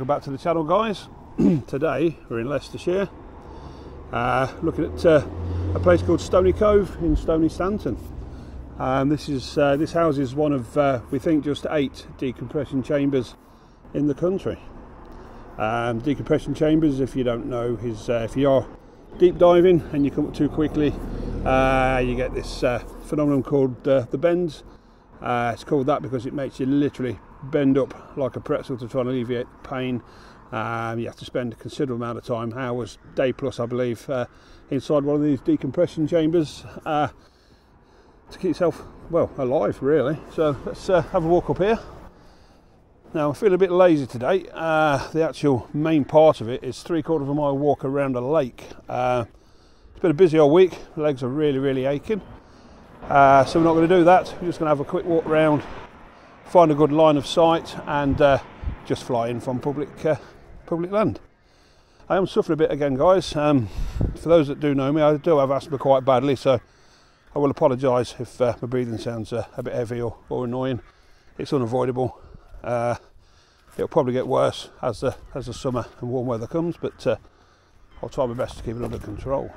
welcome back to the channel, guys. Today we're in Leicestershire, looking at a place called Stoney Cove in Stanton. This houses one of we think just 8 decompression chambers in the country. Decompression chambers, if you don't know, is if you are deep diving and you come up too quickly, you get this phenomenon called the bends. It's called that because it makes you literally bend up like a pretzel to try and alleviate pain. You have to spend a considerable amount of time, hours, day plus I believe, inside one of these decompression chambers to keep yourself, well, alive really. So let's have a walk up here. Now I feel a bit lazy today. The actual main part of it is 3/4 of a mile walk around a lake. It's been a busy old week, my legs are really aching. So we're not going to do that, we're just going to have a quick walk around, find a good line of sight and just fly in from public land. I am suffering a bit again, guys. For those that do know me, I do have asthma quite badly, so I will apologise if my breathing sounds a bit heavy or annoying. It's unavoidable. It'll probably get worse as the summer and warm weather comes, but I'll try my best to keep it under control.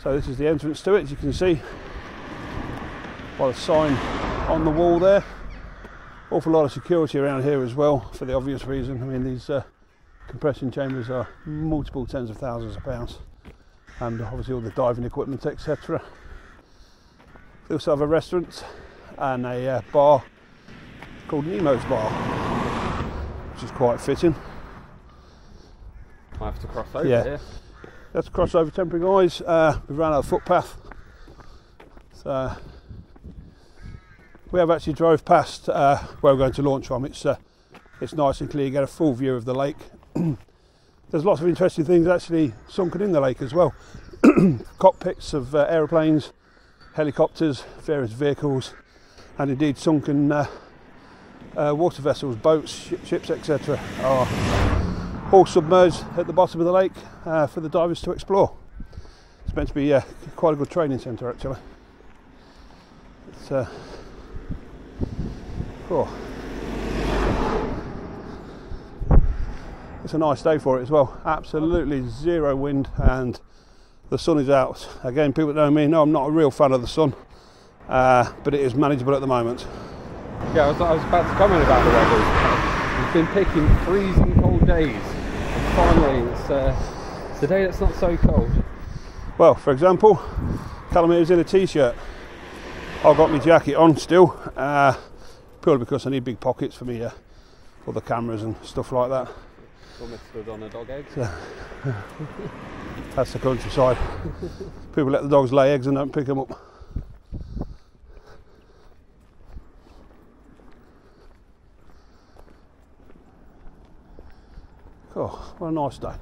So this is the entrance to it, as you can see by the sign on the wall there. Awful lot of security around here as well, for the obvious reason. I mean, these compression chambers are multiple tens of thousands of pounds, and obviously all the diving equipment, etc. They also have a restaurant and a bar called Nemo's Bar, which is quite fitting. I have to cross over here. Let's cross over temporary, guys. We've run out of footpath, so we have actually drove past where we're going to launch from. It's nice and clear, you get a full view of the lake. There's lots of interesting things actually sunken in the lake as well. Cockpits of aeroplanes, helicopters, various vehicles, and indeed sunken water vessels, boats, ships, etc. are all submerged at the bottom of the lake for the divers to explore. It's meant to be quite a good training centre actually. It's a nice day for it as well. Absolutely zero wind and the sun is out. Again, people that know me know I'm not a real fan of the sun, but it is manageable at the moment. Yeah, I was about to comment about the weather. We've been picking freezing cold days, and finally it's a day that's not so cold. Well, for example, Callum is in a t-shirt. I've got my jacket on still, purely because I need big pockets for me for the cameras and stuff like that. Almost stood on a dog egg. So, that's the countryside. People let the dogs lay eggs and don't pick them up. Oh, what a nice day.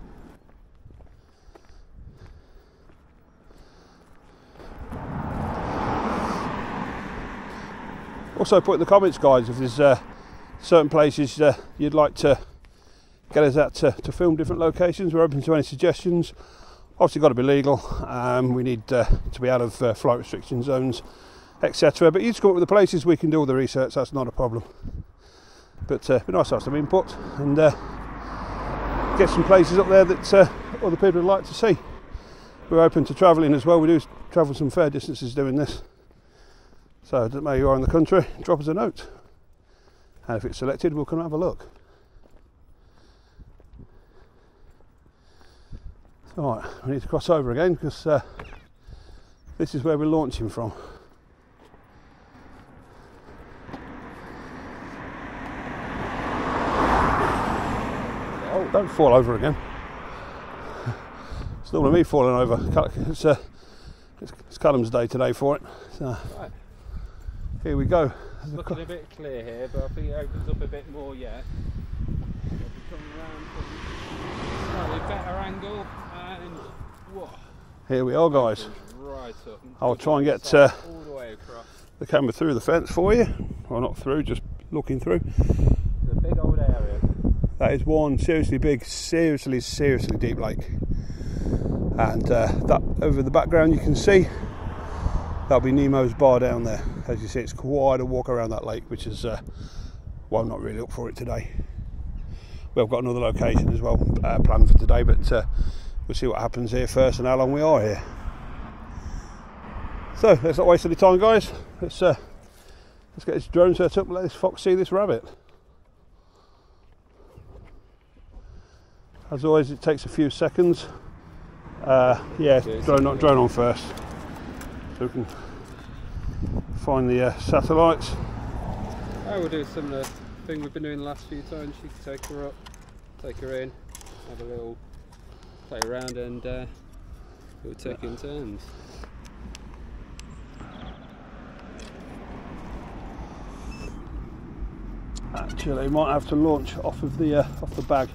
Also put in the comments, guys, if there's certain places you'd like to get us out to film, different locations. We're open to any suggestions. Obviously got to be legal. We need to be out of flight restriction zones, etc. But you just come up with the places, we can do all the research, that's not a problem. But it'd be nice to have some input and get some places up there that other people would like to see. We're open to travelling as well. We do travel some fair distances doing this. So it doesn't matter you are in the country, drop us a note. And if it's selected, we'll come and have a look. Alright, we need to cross over again because this is where we're launching from. Oh, don't fall over again. It's not me falling over. It's Callum's day today for it. So, right. Here we go. It's looking a bit clear here, but I think it opens up a bit more yet. We'll come around from a slightly better angle and whoa. Here we are, guys. Right up. I'll try and get all the way across. the camera through the fence for you. Well, not through, just looking through. It's a big old area. That is one seriously big, seriously deep lake. And that over the background you can see, that'll be Nemo's Bar down there. As you see, it's quite a walk around that lake, which is well, I'm not really up for it today. we've got another location as well planned for today, but we'll see what happens here first and how long we are here. So let's not waste any time, guys. Let's get this drone set up and let this fox see this rabbit. As always, it takes a few seconds. Yeah, drone on first, so we can find the satellites. I will do a similar thing we've been doing the last few times. You can take her up, take her in, have a little play around, and we'll take in turns. Actually, you might have to launch off of the bag,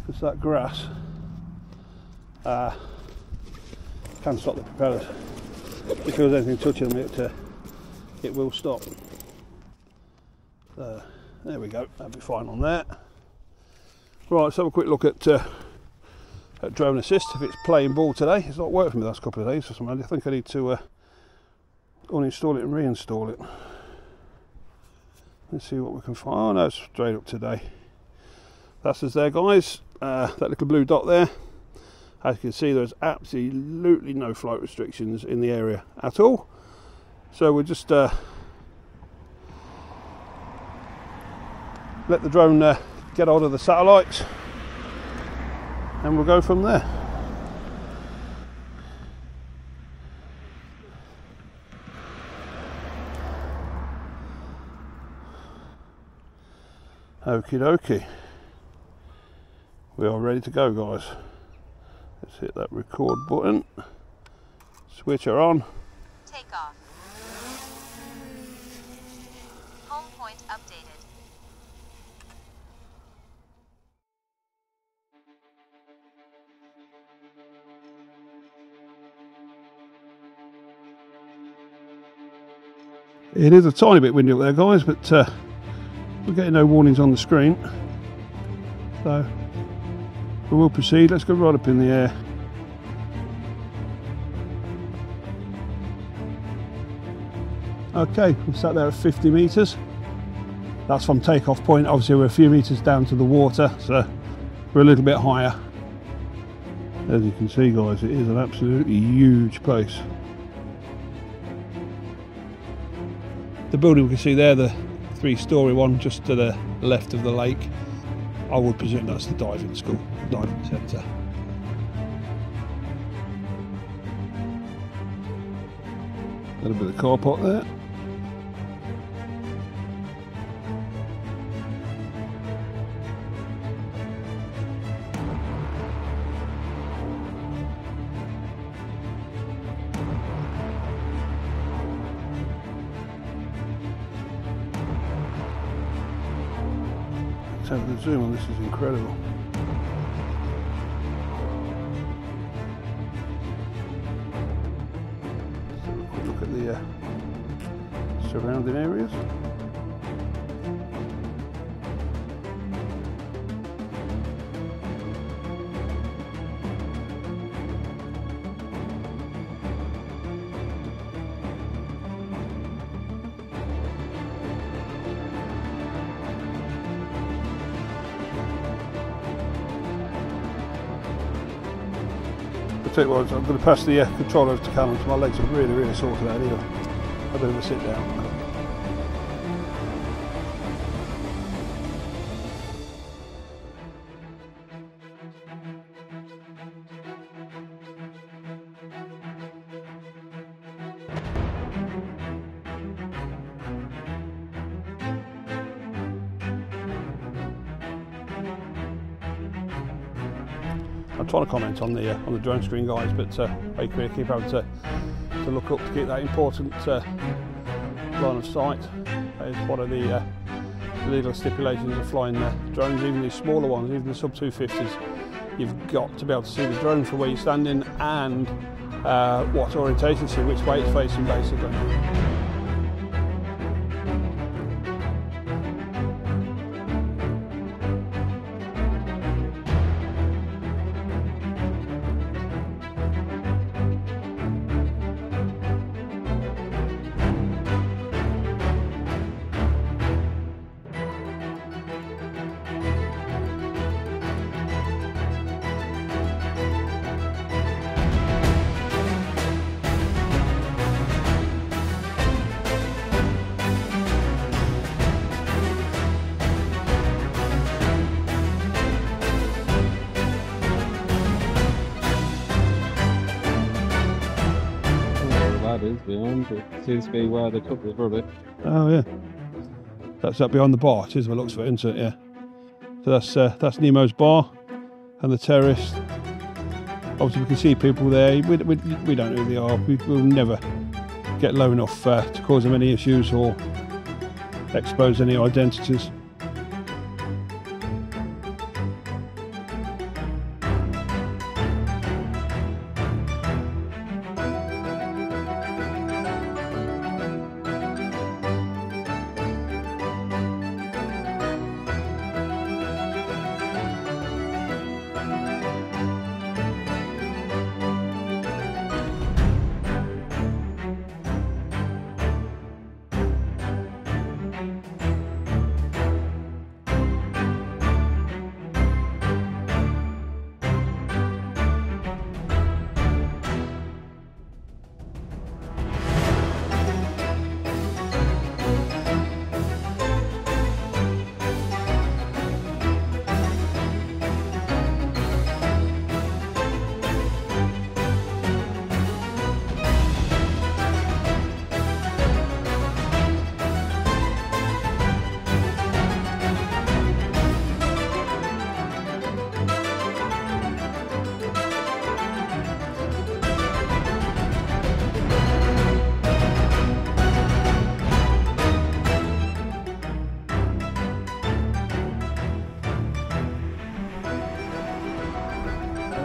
because that grass can stop the propellers. If there was anything touching them, it will stop. There we go, that'll be fine on there. Right, let's have a quick look at drone assist. If it's playing ball today, it's not worked for me the last couple of days or something. I think I need to uninstall it and reinstall it. Let's see what we can find. Oh no, it's straight up today. That's us there, guys. That little blue dot there. As you can see, there's absolutely no flight restrictions in the area at all. So we'll just let the drone get hold of the satellites, and we'll go from there. Okie dokie. We are ready to go, guys. Let's hit that record button. Switch her on. Take off. Home point updated. It is a tiny bit windy up there, guys, but we're getting no warnings on the screen, so we will proceed. Let's go right up in the air. Okay, we've sat there at 50 metres. That's from takeoff point. Obviously we're a few metres down to the water, so we're a little bit higher. As you can see, guys, it is an absolutely huge place. The building we can see there, the 3-storey one just to the left of the lake, I would presume that's the diving school, diving centre. A little bit of car park there. The zoom on this is incredible. So look at the surrounding areas. I'll tell you what, I'm going to pass the control over to Callum, because my legs are really sore today. I need a bit of a sit down. I'm trying to comment on the drone screen, guys, but basically I keep having to look up to get that important line of sight. That is one of the legal stipulations of flying drones, even these smaller ones, even the sub 250s. You've got to be able to see the drone from where you're standing and what orientation to see, which way it's facing, basically. ladders behind, but it seems to be where they put the rubbish. Oh yeah. That's up behind the bar, it is what it looks for, isn't it? Yeah. So that's Nemo's bar and the terrace. Obviously we can see people there. We don't know who they are. We'll never get low enough to cause them any issues or expose any identities.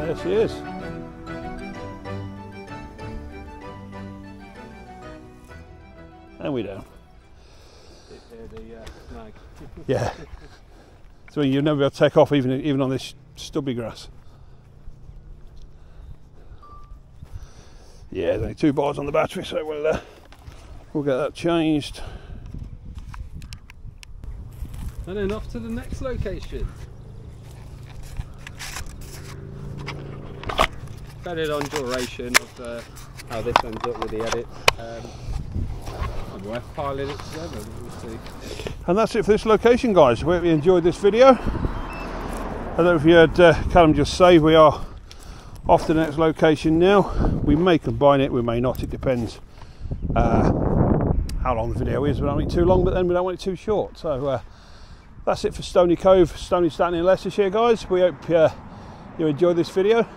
There she is. And we down. Yeah. So you'll never be able to take off even on this stubby grass. Yeah, there's only 2 bars on the battery, so we'll get that changed. And then off to the next location. Depending on duration of how this ends up with the edits, I'm worth piling it together, we'll see. And that's it for this location, guys. We hope you enjoyed this video. I don't know if you heard Callum just say we are off to the next location now. We may combine it, we may not, it depends how long the video is. We don't want it too long, but then we don't want it too short. So that's it for Stoney Cove, Stoney Stanton in Leicestershire, guys. We hope you enjoyed this video.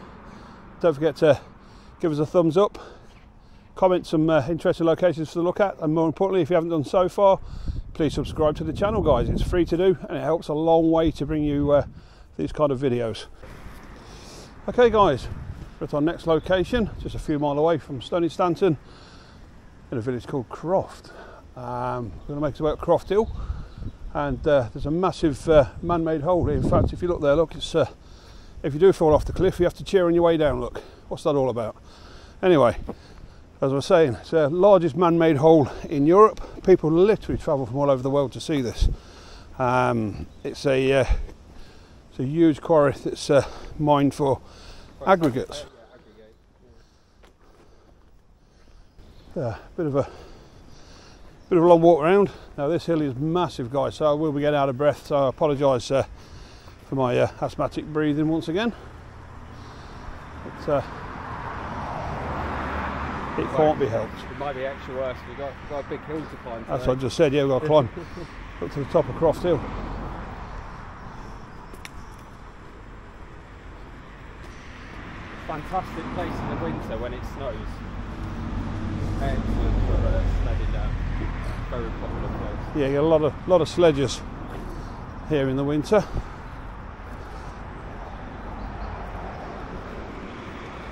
Don't forget to give us a thumbs up, comment some interesting locations to look at, and more importantly, if you haven't done so far, please subscribe to the channel, guys. It's free to do and it helps a long way to bring you these kind of videos. Okay guys, we're at our next location, just a few miles away from Stoney Stanton, in a village called Croft. We're going to make our way up Croft Hill, and there's a massive man-made hole here. In fact, if you look there, look, it's if you do fall off the cliff, you have to cheer on your way down. Look, what's that all about? Anyway, as I was saying, it's the largest man-made hole in Europe. People literally travel from all over the world to see this. It's a huge quarry that's mined for aggregates. Bit of a long walk around. Now this hill is massive, guys, so I will be getting out of breath, so I apologise for my asthmatic breathing once again. It can't be helped. It might be extra worse. We've got a big hill to climb. That's what I just said, yeah, we've got to climb up to the top of Croft Hill. Fantastic place in the winter when it snows. Excellent for sledding down. Very popular place. Yeah, you get a lot of sledges here in the winter.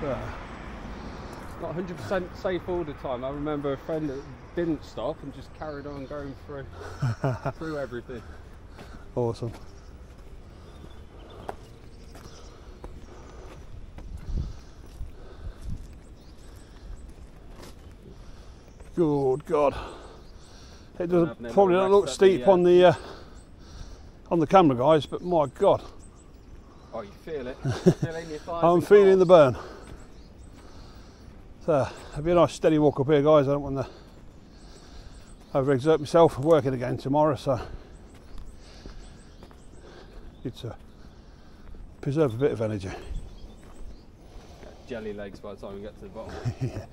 It's not 100% safe all the time. I remember a friend that didn't stop and just carried on going through everything. Awesome. Good God. It doesn't probably don't look steep on the camera, guys, but my God. Oh, you feel it. Feeling your thighs. I'm feeling the burn. So it'll be a nice steady walk up here, guys. I don't want to overexert myself. I'm working again tomorrow, so need to preserve a bit of energy. Jelly legs by the time we get to the bottom. Yeah.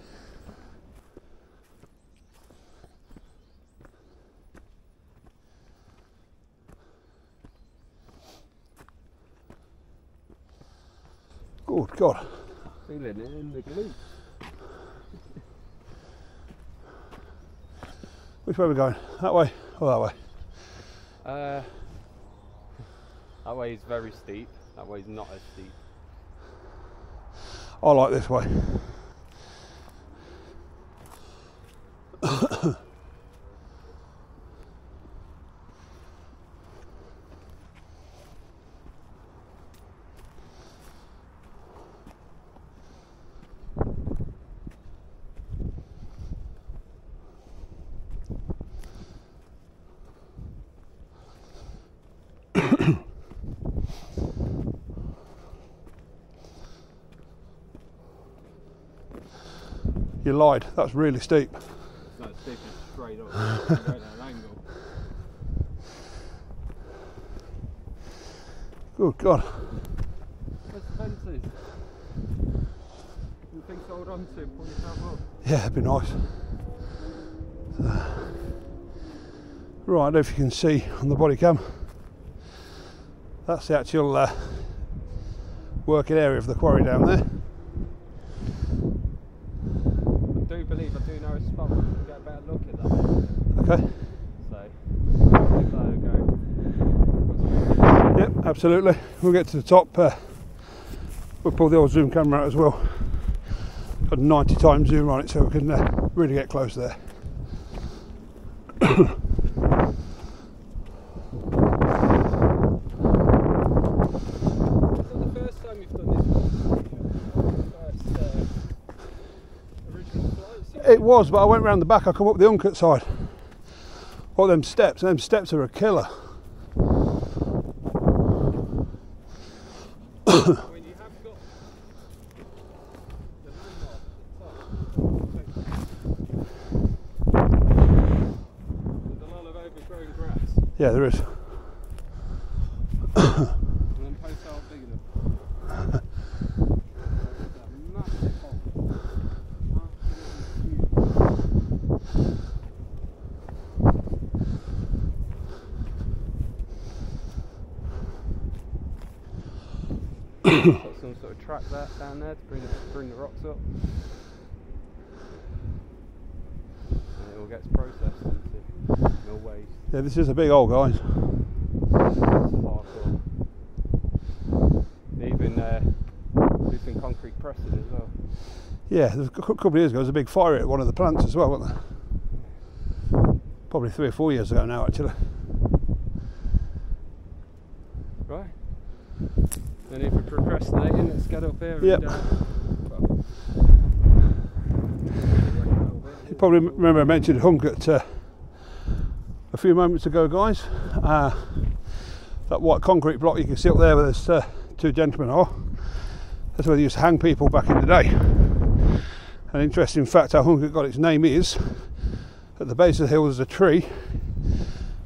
Good God. Feeling it in the glutes. Which way are we going? That way or that way? That way is very steep. That way is not as steep. I like this way. You lied, that's really steep. No, it's steep, it's straight up. Right at an angle. Good God. Where's the fences? You things to hold on to and pull yourself up? Yeah, it'd be nice. Right, I don't know if you can see on the body cam. That's the actual working area of the quarry down there. I do know a spot where we can get a better look at that. Okay. So, give that a go. Yep, absolutely. We'll get to the top. We'll pull the old zoom camera out as well. Got a 90 times zoom on it so we can really get close there. It was, but I went round the back. I come up the Huncote side. What them steps? Them steps are a killer. I mean, you have got the landmark at the top. There's a lot of overgrown grass. Yeah, there is. And then posts aren't big enough. There's a massive hole. Got some sort of track down there to bring the rocks up, and it all gets processed into mill waste. Yeah, this is a big hole, guys. Hardcore. Even using concrete pressing as well. Yeah, there's a couple of years ago there was a big fire at one of the plants as well, wasn't there? Probably 3 or 4 years ago now, actually. Right. And if we're procrastinating, let's get up here. Yep. And, You probably remember I mentioned Huncote a few moments ago, guys. That white concrete block you can see up there where there's 2 gentlemen are. That's where they used to hang people back in the day. An interesting fact how Huncote got its name is, at the base of the hill there's a tree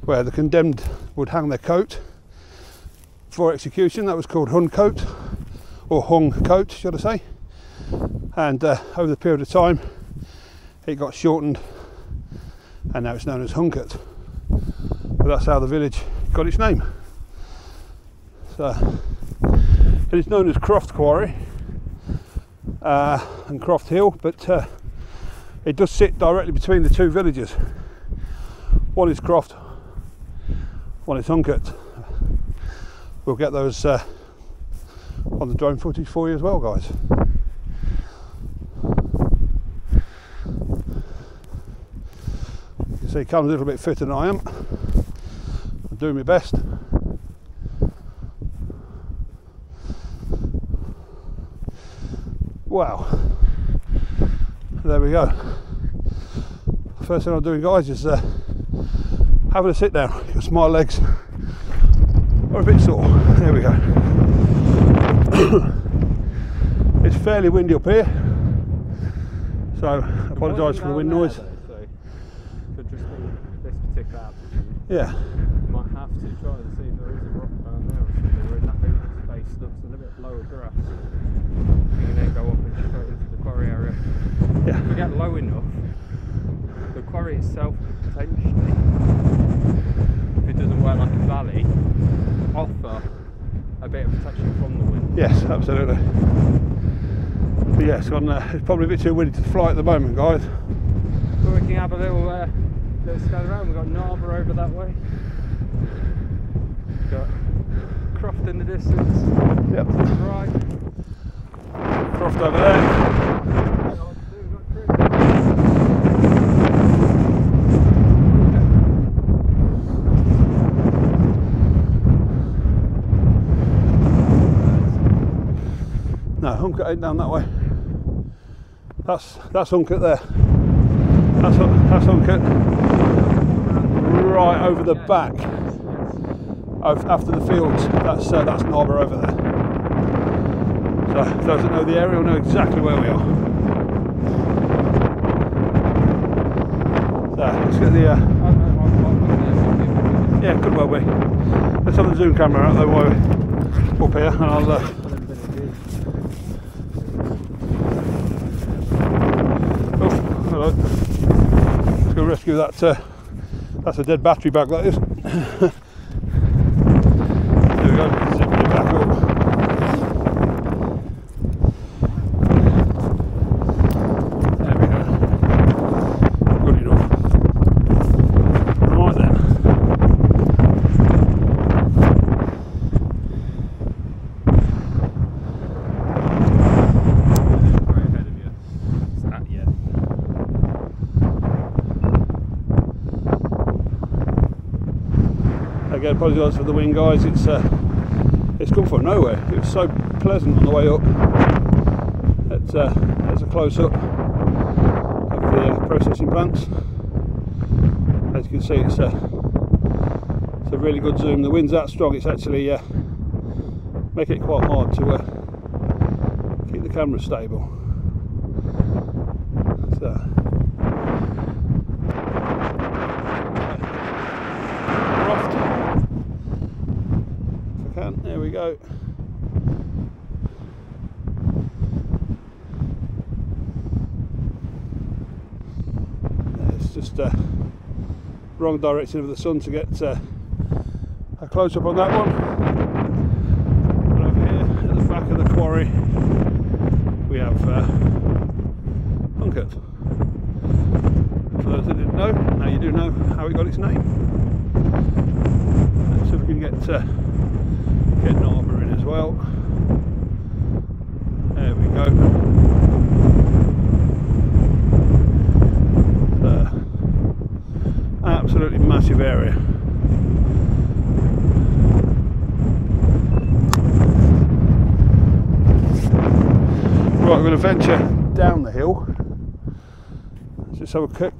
where the condemned would hang their coat for execution. That was called Huncote, or Huncote should I say, and over the period of time it got shortened and now it's known as Huncote, but that's how the village got its name. So it is known as Croft Quarry and Croft Hill, but it does sit directly between the 2 villages. One is Croft, one is Huncote. We'll get those on the drone footage for you as well, guys. You can see Cam's a little bit fitter than I am. I'm doing my best. Wow. There we go. First thing I'm doing, guys, is having a sit down because my legs are a bit sore. There we go. It's fairly windy up here, so I apologise for the wind noise. So could just be this particular altitude. Yeah. Might have to try and see if there is a rock down there or something. We're in that open space looks a little bit lower grass. You can then go up and straight into the quarry area. Yeah. If we get low enough, the quarry itself potentially, if it doesn't work like a valley, offer a bit of protection from the wind. Yes, absolutely. But yeah, it's probably a bit too windy to fly at the moment, guys. But we can have a little scan around. We've got Narber over that way. We've got Croft in the distance. Yep. To the right. Croft over there. No, Huncote ain't down that way. That's Huncote there. That's Huncote right over the back. After the fields, that's Narber over there. So those that know the area will know exactly where we are. So let's get the yeah, could well be. Let's have the zoom camera out though while we're up here, and I'll oh, hello. Let's go rescue that. That's a dead battery back, that is. There we go, zipping it back up. There we go. Good enough. Right then. Right ahead of you. It's not yet. Again, apologise for the wind, guys. It's come from nowhere. It was so pleasant on the way up. There's a close up of the processing plants. As you can see, it's a really good zoom. The wind's that strong, it's actually making it quite hard to keep the camera stable. So. There we go. It's just wrong direction of the sun to get a close up on that one. But over here at the back of the quarry we have Huncote. For those that didn't know, now you do know how it got its name. Let's see if we can get Narber in as well. There we go. Absolutely massive area. Right, we're going to venture down the hill. Just have a quick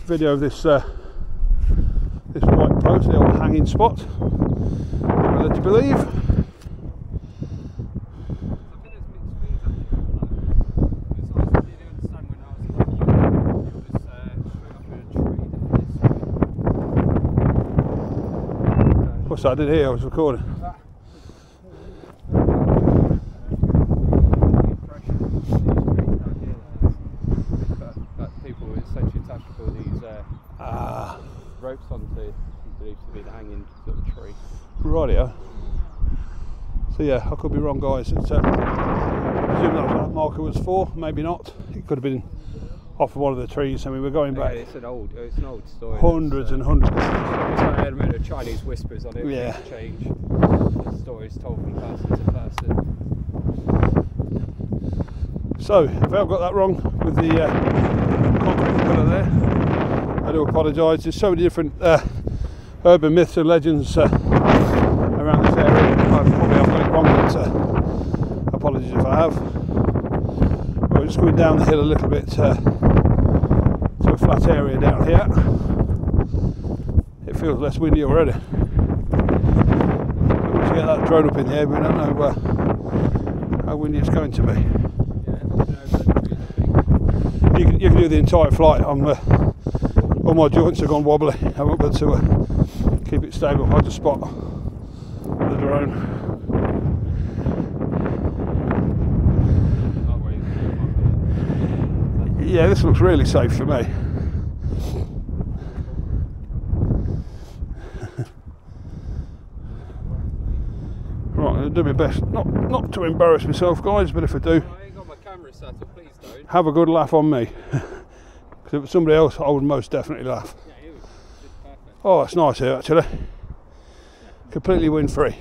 video of this this white post, the old hanging spot. I'm led to believe. What's that? I did hear, I was recording. That people were essentially attached to all these ropes onto, believed to be the hanging sort of tree. Rightio. So yeah, I could be wrong, guys. It's, I presume that's what that marker was for. Maybe not. It could have been off of one of the trees. I mean, we're going back. Yeah, it's an old story. Hundreds and hundreds. It's got an element of Chinese whispers on it. Yeah. Change. The stories told from person to person. So, if I've got that wrong with the concrete pillar there, I do apologise. There's so many different urban myths and legends around this area. I probably have got it wrong, but apologies if I have. But we're just going down the hill a little bit to a flat area down here. It feels less windy already. Once you get that drone up in the air, we don't know how windy it's going to be. You can do the entire flight. All my joints have gone wobbly. I won't be able to keep it stable. I'll just spot the drone. Yeah, this looks really safe for me. do my best not to embarrass myself, guys, but if I do, I ain't got my camera set up, please don't. have a good laugh on me. Because if it was somebody else, I would most definitely laugh. Yeah, it was perfect. Oh, it's nice here actually. Completely wind free.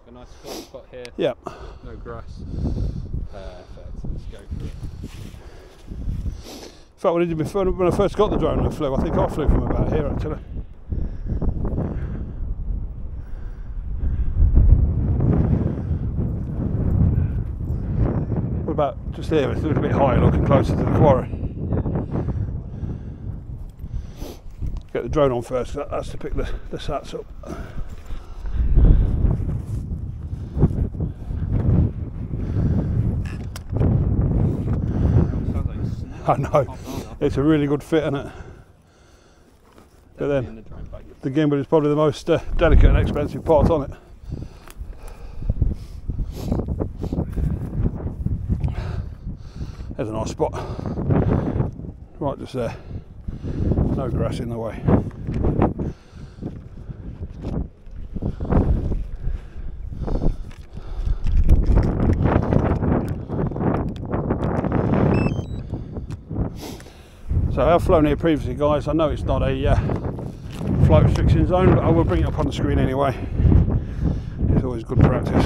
A nice flat spot here. Yeah. No grass. Perfect. Let's go for it. In fact, when I first got the drone and flew, I think I flew from about here actually. What about just here? It's a little bit higher, looking closer to the quarry. Get the drone on first, that's to pick the sats up. I know, it's a really good fit, isn't it? But then, the gimbal is probably the most delicate and expensive part on it. There's a nice spot. Right just there. No grass in the way. So I've flown here previously, guys. I know it's not a flight restriction zone, but I will bring it up on the screen anyway. It's always good practice.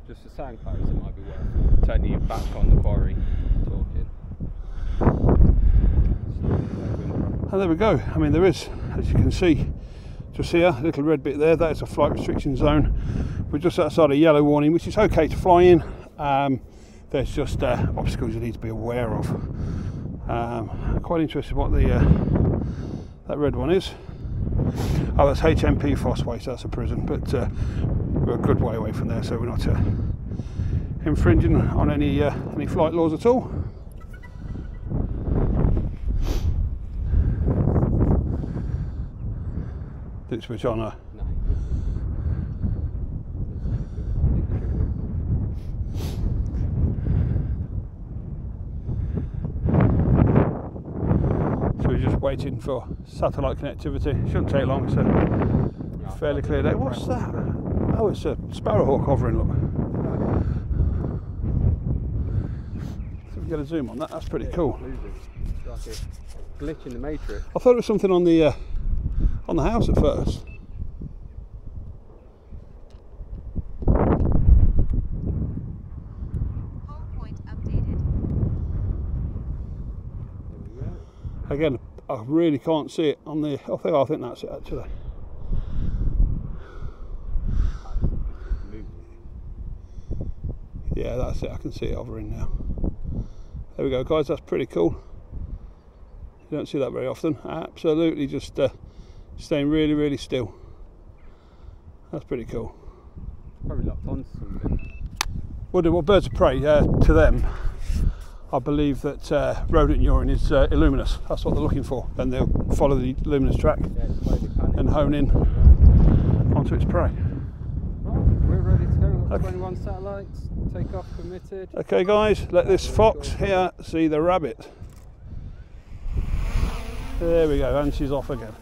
Just for sound clarity, it might be worth turning you back on the quarry talking. And there we go. I mean, there is, as you can see, just here, a little red bit there, that is a flight restriction zone. We're just outside a yellow warning, which is okay to fly in. There's just obstacles you need to be aware of. Quite interested what the that red one is. Oh, that's HMP Fossway, so that's a prison, but we're a good way away from there, so we're not infringing on any flight laws at all. Did it switch on? No. So we're just waiting for satellite connectivity. Shouldn't take long, so fairly clear day. What's that? Oh, it's a sparrowhawk hovering, look. So we get a zoom on that, that's pretty cool. It's like a glitch in the matrix. I thought it was something on the house at first. Home point updated. Again, I really can't see it on the. I think that's it actually. Yeah, that's it. I can see it hovering now. There we go, guys. That's pretty cool. You don't see that very often. Absolutely, just staying really, really still. That's pretty cool. Probably locked onto something. Well, birds of prey to them, I believe that rodent urine is illuminous. That's what they're looking for. Then they'll follow the luminous track and hone in onto its prey. We're ready to go. We've got 21 satellites. Takeoff permitted. Okay, guys, let this fox here see the rabbit. There we go, and she's off again.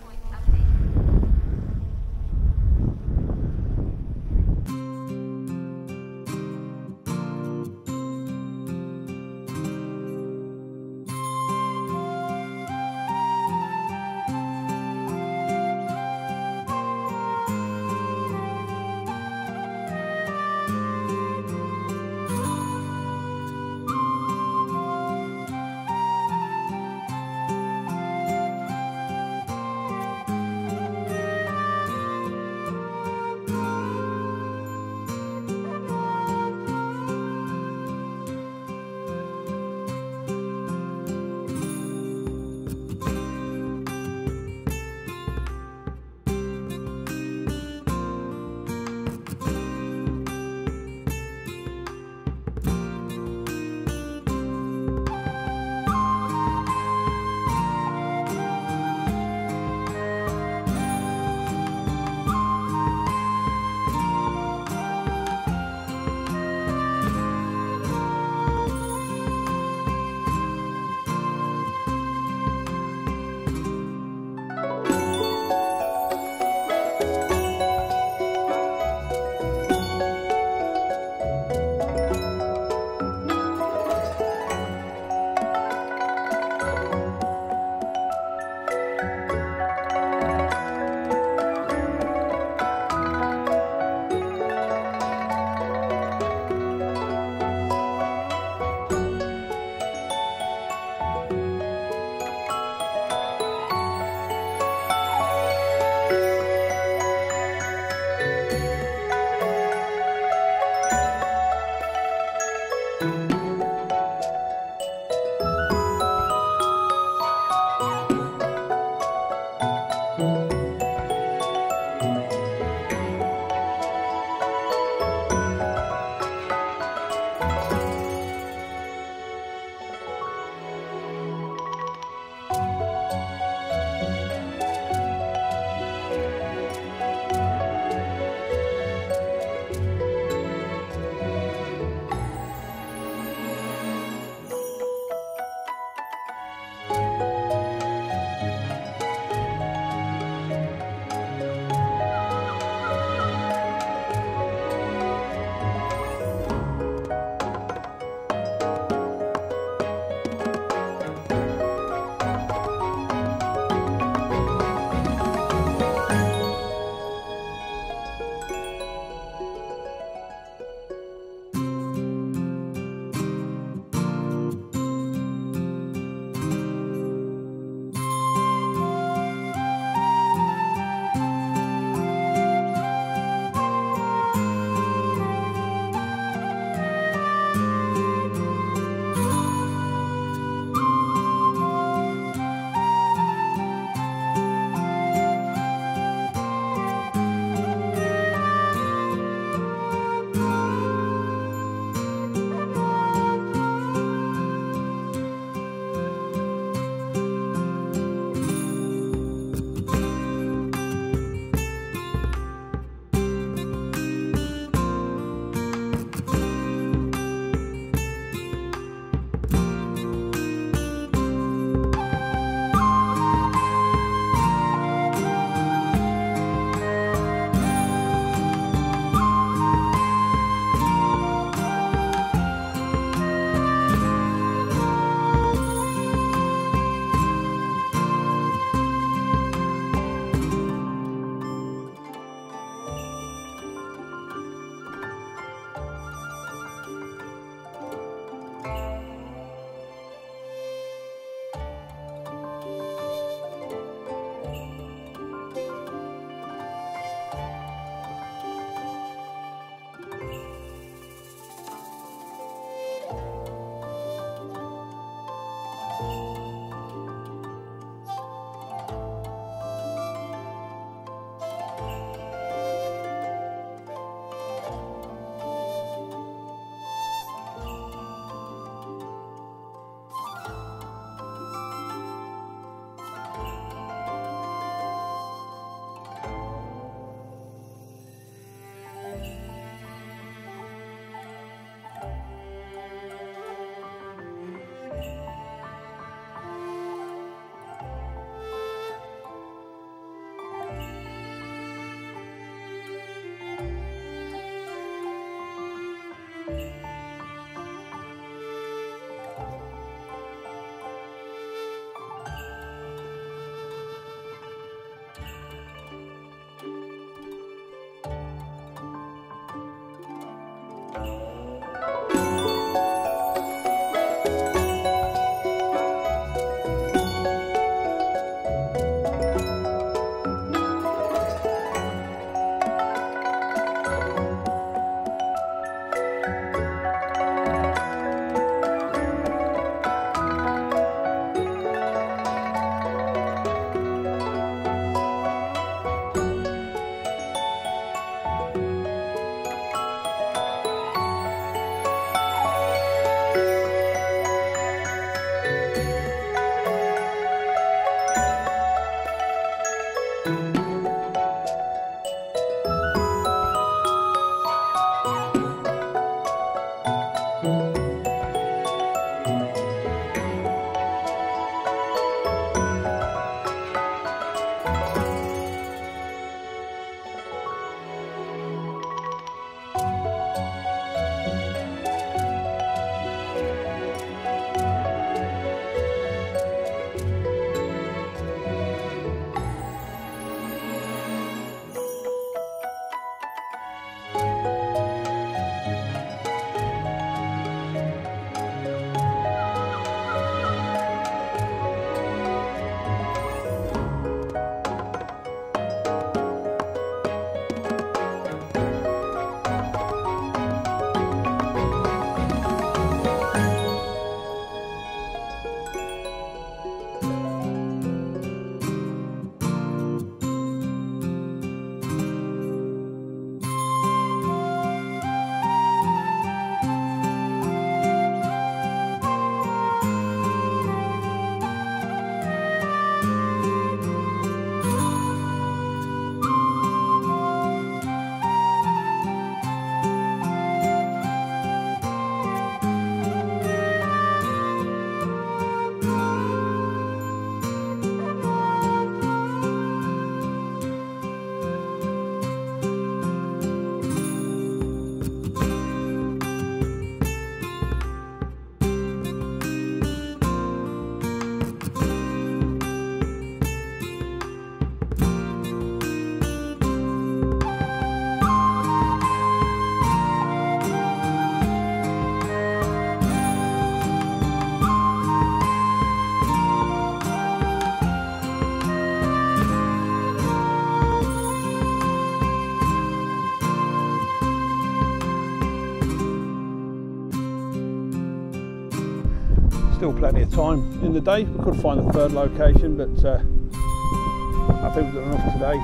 Still plenty of time in the day. We couldn't find the third location, but I think we've done enough today.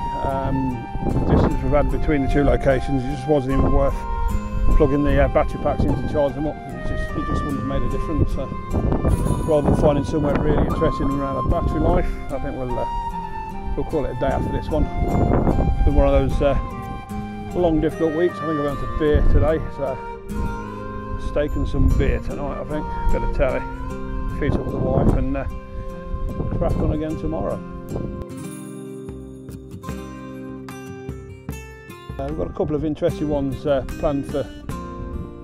The distance we've had between the two locations, it just wasn't even worth plugging the battery packs in to charge them up. It just wouldn't have made a difference. Rather than finding somewhere really interesting around a battery life, I think we'll call it a day after this one. It's been one of those long, difficult weeks. I think I went to beer today, so steak and some beer tonight. I think bit of telly, feet up with the wife, and crack on again tomorrow. We've got a couple of interesting ones planned for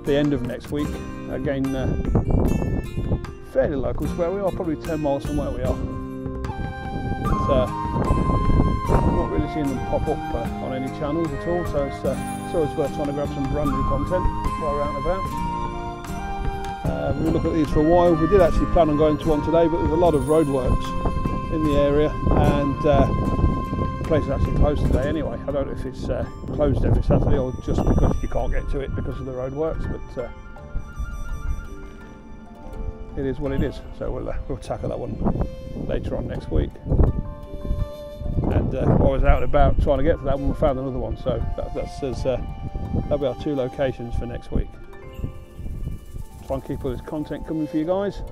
the end of next week. Again, fairly local to where we are, probably 10 miles from where we are. But, I'm not really seeing them pop up on any channels at all, so it's always worth trying to grab some brand new content while we're out and about. We've been looking at these for a while. We did actually plan on going to one today, but there's a lot of roadworks in the area, and the place is actually closed today anyway. I don't know if it's closed every Saturday or just because you can't get to it because of the roadworks, but it is what it is. So we'll tackle that one later on next week. And while I was out and about trying to get to that one, we found another one. So that'll be our two locations for next week. Try and keep all this content coming for you guys.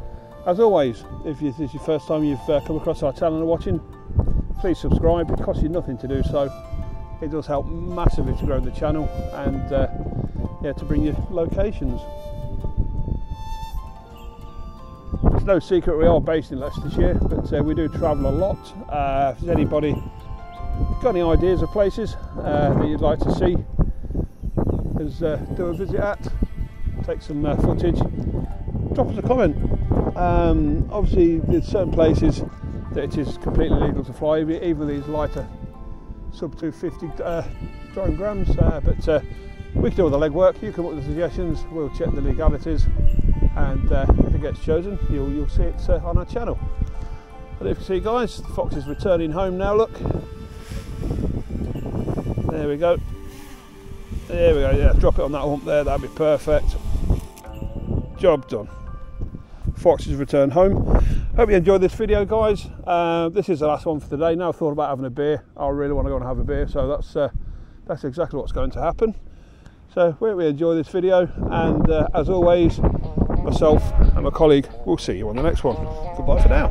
As always, if this is your first time you've come across our channel and are watching, please subscribe. It costs you nothing to do so. It does help massively to grow the channel and to bring you locations. It's no secret we are based in Leicestershire, but we do travel a lot. If there's anybody got any ideas of places that you'd like to see us do a visit at, take some footage, drop us a comment. Obviously there's certain places that it is completely legal to fly, even these lighter sub 250 drone grams, but we can do all the legwork. You come up with the suggestions, we'll check the legalities, and if it gets chosen, you'll see it on our channel. But if you see, guys, the fox is returning home now. Look, there we go. There we go. Yeah, drop it on that hump there. That'd be perfect. Job done. Fox has returned home. Hope you enjoyed this video, guys. This is the last one for today. Now I've thought about having a beer. I really want to go and have a beer, so that's exactly what's going to happen. So hope you enjoy this video, and as always, myself and my colleague will see you on the next one. Goodbye for now.